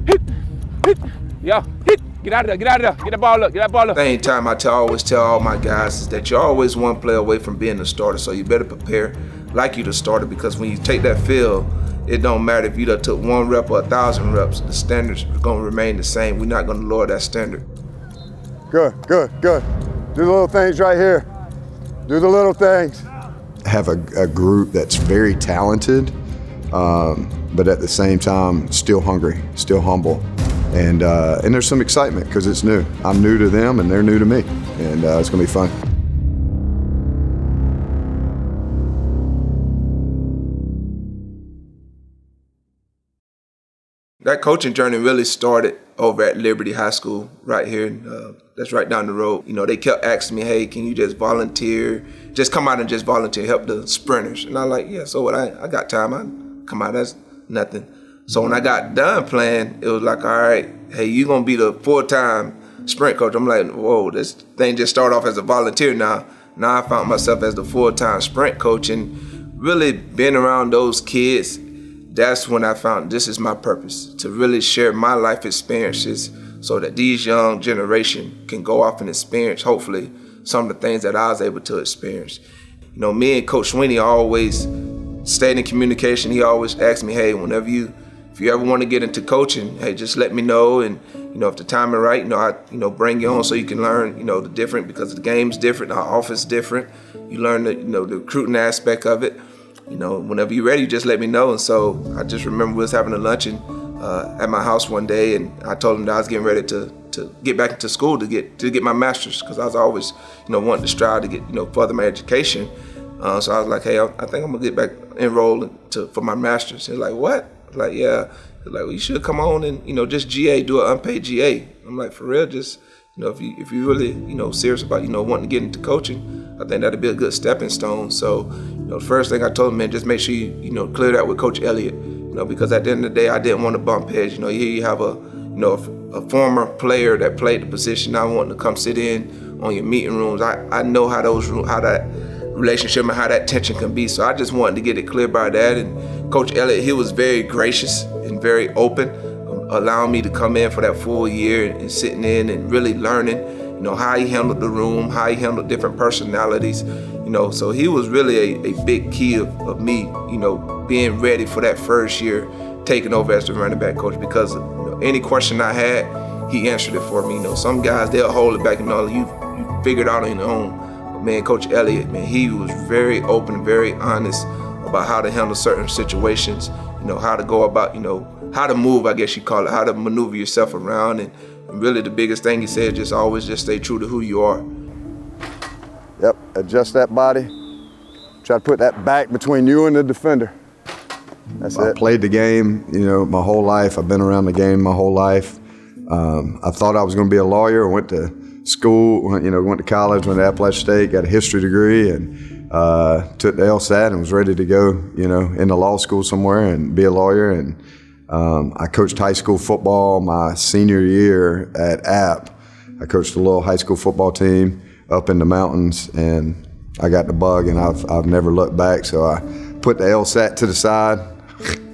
hit, hit. Yeah, hit. Get out of there, get out of there. Get that ball up, get that ball up. Same time I always tell all my guys is that you're always one play away from being the starter, so you better prepare like you the starter, because when you take that field, it don't matter if you done took 1 rep or 1,000 reps, the standards are gonna remain the same. We're not gonna lower that standard. Good, good, good. Do the little things right here. Do the little things. Have a group that's very talented, but at the same time, still hungry, still humble. And there's some excitement because it's new. I'm new to them and they're new to me, and it's gonna be fun. That coaching journey really started over at Liberty High School right here. That's right down the road. You know, they kept asking me, hey, can you just volunteer? Just come out and just volunteer, help the sprinters. And I'm like, yeah, so what? I got time. I come out, that's nothing. So when I got done playing, it was like, all right, hey, you're going to be the full-time sprint coach. I'm like, whoa, this thing just started off as a volunteer now. Now I found myself as the full-time sprint coach, and really being around those kids, that's when I found this is my purpose, to really share my life experiences so that these young generation can go off and experience, hopefully, some of the things that I was able to experience. You know, me and Coach Sweeney always stayed in communication. He always asked me, hey, if you ever want to get into coaching, hey, just let me know. And, you know, if the time is right, I bring you on so you can learn, the different, because the game's different, our office different. You learn the recruiting aspect of it. Whenever you're ready, just let me know. And so I just remember we was having a luncheon at my house one day, and I told him that I was getting ready to get back into school to get my master's, because I was always, wanting to strive to get, further my education. So I was like, hey, I think I'm gonna get back enrolled for my master's. He's like, what? I was like, yeah. He's like, well, you should come on and, just GA, do an unpaid GA. I'm like, for real, just, if you really, serious about, wanting to get into coaching, I think that'd be a good stepping stone. So, the first thing I told him, man, just make sure you, clear that with Coach Elliott, because at the end of the day, I didn't want to bump heads. Here you have a former player that played the position. I want to come sit in on your meeting rooms. I know how that relationship and how that tension can be. So I just wanted to get it clear by that. And Coach Elliott, he was very gracious and very open, allowing me to come in for that full year and sitting in and really learning, how he handled the room, how he handled different personalities, So he was really a big key of me, being ready for that first year, taking over as the running back coach, because any question I had, he answered it for me. Some guys, they'll hold it back and you figured out on your own. But man, Coach Elliott, man, he was very open, very honest about how to handle certain situations, how to go about, how to move, I guess you call it, how to maneuver yourself around. And really the biggest thing he said, just always just stay true to who you are. Yep, adjust that body. Try to put that back between you and the defender. That's it. I played the game, my whole life. I've been around the game my whole life. I thought I was going to be a lawyer. I went to school, went to college, went to Appalachian State, got a history degree, and took the LSAT and was ready to go, into law school somewhere and be a lawyer. And I coached high school football my senior year at App. I coached a little high school football team up in the mountains, and I got the bug, and I've never looked back. So I put the LSAT to the side.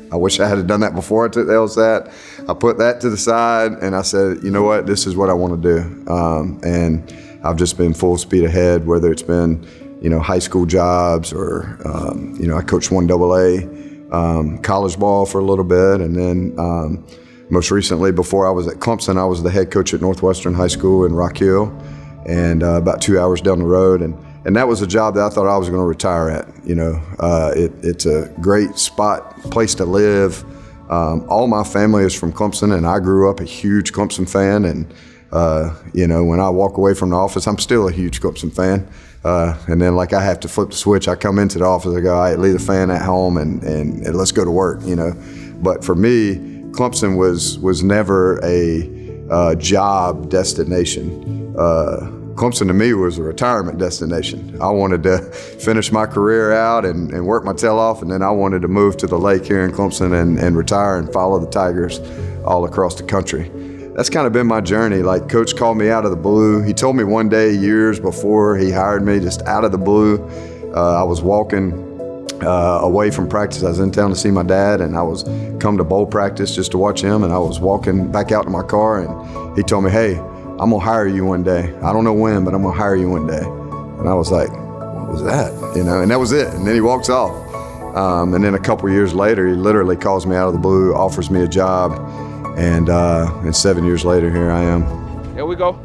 I wish I had done that before I took the LSAT. I put that to the side, and I said, you know what, this is what I want to do. And I've just been full speed ahead, whether it's been, high school jobs or, I coached 1AA, college ball for a little bit. And then most recently, before I was at Clemson, I was the head coach at Northwestern High School in Rock Hill, and about 2 hours down the road. And that was a job that I thought I was going to retire at. It's a great place to live. All my family is from Clemson, and I grew up a huge Clemson fan. And, when I walk away from the office, I'm still a huge Clemson fan. And then I have to flip the switch. I come into the office, I go, all right, leave the fan at home and let's go to work, But for me, Clemson was never a job destination. Clemson to me was a retirement destination. I wanted to finish my career out and work my tail off, and then I wanted to move to the lake here in Clemson and retire and follow the Tigers all across the country. That's kind of been my journey. Coach called me out of the blue. He told me one day years before he hired me, just out of the blue. I was walking away from practice. I was in town to see my dad, and I was come to bowl practice just to watch him, and I was walking back out to my car, and he told me, hey, I'm gonna hire you one day. I don't know when, but I'm gonna hire you one day. And I was like, what was that? You know, and that was it. And then he walks off. And then a couple years later, he literally calls me out of the blue, offers me a job, and 7 years later, here I am. There we go.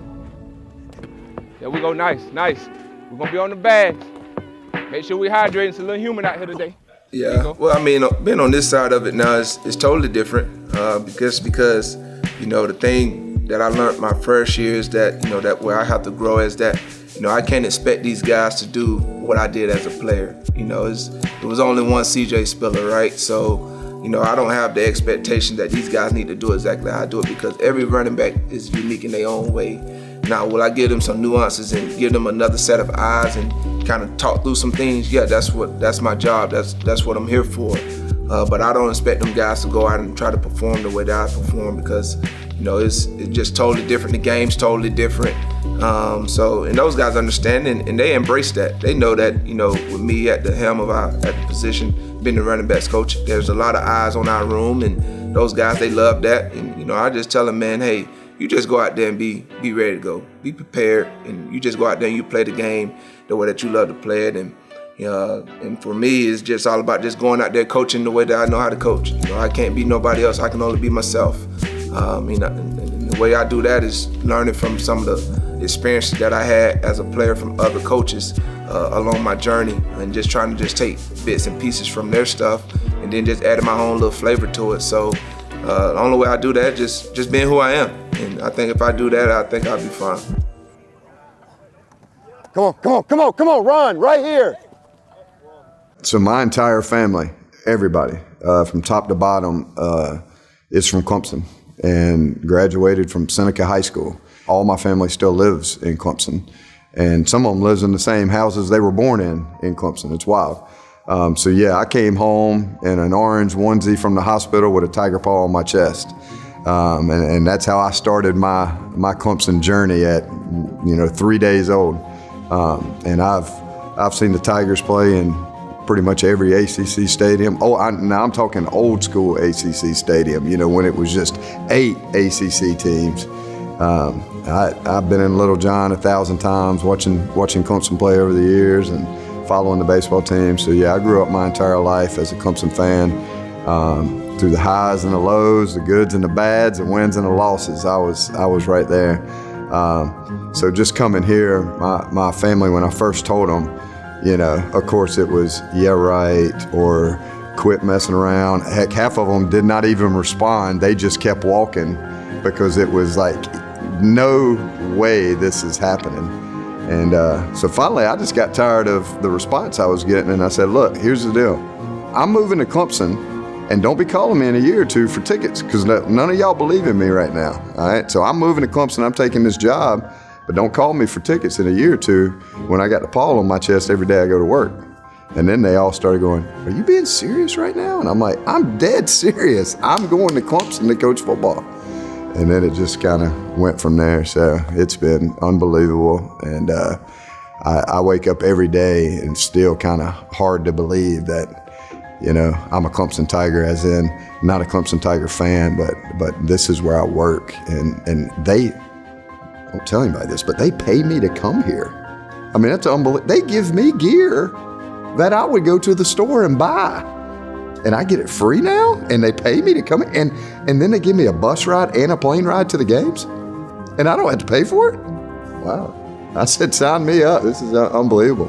There we go, nice, nice. We're gonna be on the bags. Make sure we hydrate. It's a little humid out here today. Yeah, well, I mean, being on this side of it now is totally different because, you know, the thing that I learned my first year is that, you know, that where I have to grow is that, you know, I can't expect these guys to do what I did as a player. You know, it was only one CJ Spiller, right? So, you know, I don't have the expectation that these guys need to do exactly how I do it because every running back is unique in their own way. Now, will I give them some nuances and give them another set of eyes and kind of talk through some things? Yeah, that's my job. That's what I'm here for. But I don't expect them guys to go out and try to perform the way that I perform because, you know, it's just totally different. The game's totally different. And those guys understand and they embrace that. They know that, you know, with me at the helm of at the position, being the running backs coach, there's a lot of eyes on our room, and those guys, they love that. And, you know, I just tell them, man, hey, you just go out there and be ready to go. Be prepared, and you just go out there and you play the game the way that you love to play it. And for me, it's just all about just going out there coaching the way that I know how to coach. You know, I can't be nobody else. I can only be myself. You know, and the way I do that is learning from some of the experiences that I had as a player from other coaches along my journey, and just trying to just take bits and pieces from their stuff and then just adding my own little flavor to it. So the only way I do that is just being who I am. And I think if I do that, I think I'll be fine. Come on, run, right here. So my entire family, everybody, from top to bottom, is from Clemson and graduated from Seneca High School. All my family still lives in Clemson, and some of them lives in the same houses they were born in Clemson. It's wild. So yeah, I came home in an orange onesie from the hospital with a tiger paw on my chest. And that's how I started my Clemson journey at, 3 days old. And I've seen the Tigers play in pretty much every ACC stadium. Now I'm talking old school ACC stadium, when it was just 8 ACC teams. I've been in Little John 1,000 times watching Clemson play over the years and following the baseball team. So yeah, I grew up my entire life as a Clemson fan. Through the highs and the lows, the goods and the bads, the wins and the losses, I was right there. So just coming here, my family, when I first told them, of course it was, yeah, right, or quit messing around. Heck, half of them did not even respond. They just kept walking because it was like, no way this is happening. And so finally, I just got tired of the response I was getting, and I said, look, here's the deal. I'm moving to Clemson, and don't be calling me in a year or two for tickets because none of y'all believe in me right now, all right? So I'm moving to Clemson, I'm taking this job, but don't call me for tickets in a year or two when I got the paw on my chest every day I go to work. And then they all started going, are you being serious right now? And I'm like, I'm dead serious. I'm going to Clemson to coach football. And then it just kind of went from there. So it's been unbelievable. And I wake up every day and still kind of hard to believe that, I'm a Clemson Tiger, as in not a Clemson Tiger fan, but this is where I work. And they, don't tell anybody this, but they pay me to come here. I mean, that's unbelievable. They give me gear that I would go to the store and buy. And I get it free now, and they pay me to come in, and then they give me a bus ride and a plane ride to the games, and I don't have to pay for it? Wow. I said, sign me up. This is unbelievable.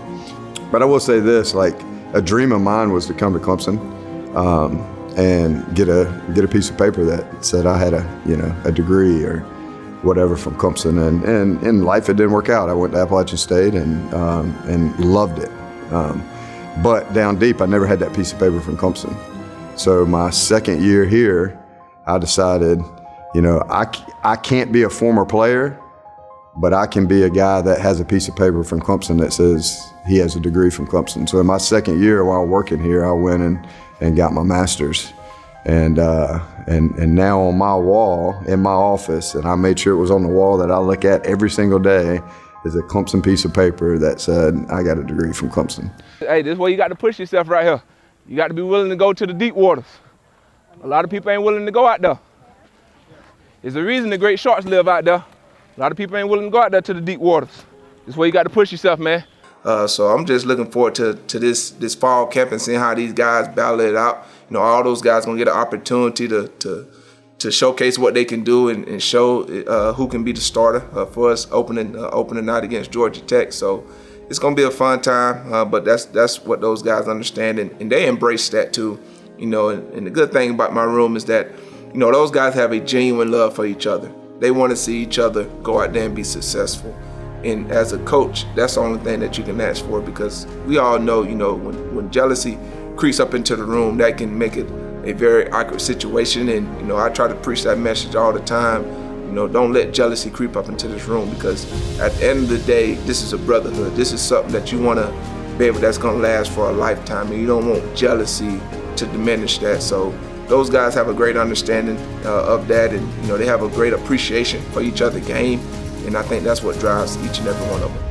But I will say this, like, a dream of mine was to come to Clemson and get a piece of paper that said I had a degree or whatever from Clemson. And in life, it didn't work out. I went to Appalachian State and loved it. But down deep, I never had that piece of paper from Clemson. So my second year here, I decided, I can't be a former player, but I can be a guy that has a piece of paper from Clemson that says he has a degree from Clemson. So in my second year while working here, I went and got my master's. And now on my wall in my office, and I made sure it was on the wall that I look at every single day, is a Clemson piece of paper that said I got a degree from Clemson. Hey, this is where you got to push yourself right here. You got to be willing to go to the deep waters. A lot of people ain't willing to go out there. There's a reason the great sharks live out there. A lot of people ain't willing to go out there to the deep waters. This way you got to push yourself, man. So I'm just looking forward to this fall camp and seeing how these guys battle it out. You know, all those guys gonna get an opportunity to showcase what they can do and show who can be the starter for us opening night against Georgia Tech. So it's gonna be a fun time. But that's what those guys understand, and they embrace that too. You know, and the good thing about my room is that, you know, those guys have a genuine love for each other. They want to see each other go out there and be successful. And as a coach, that's the only thing that you can ask for, because we all know, you know, when jealousy creeps up into the room, that can make it a very awkward situation. And, you know, I try to preach that message all the time. You know, don't let jealousy creep up into this room, because at the end of the day, this is a brotherhood. This is something that you want to be able, that's going to last for a lifetime, and you don't want jealousy to diminish that. So those guys have a great understanding of that, and, you know, they have a great appreciation for each other's game. And I think that's what drives each and every one of them.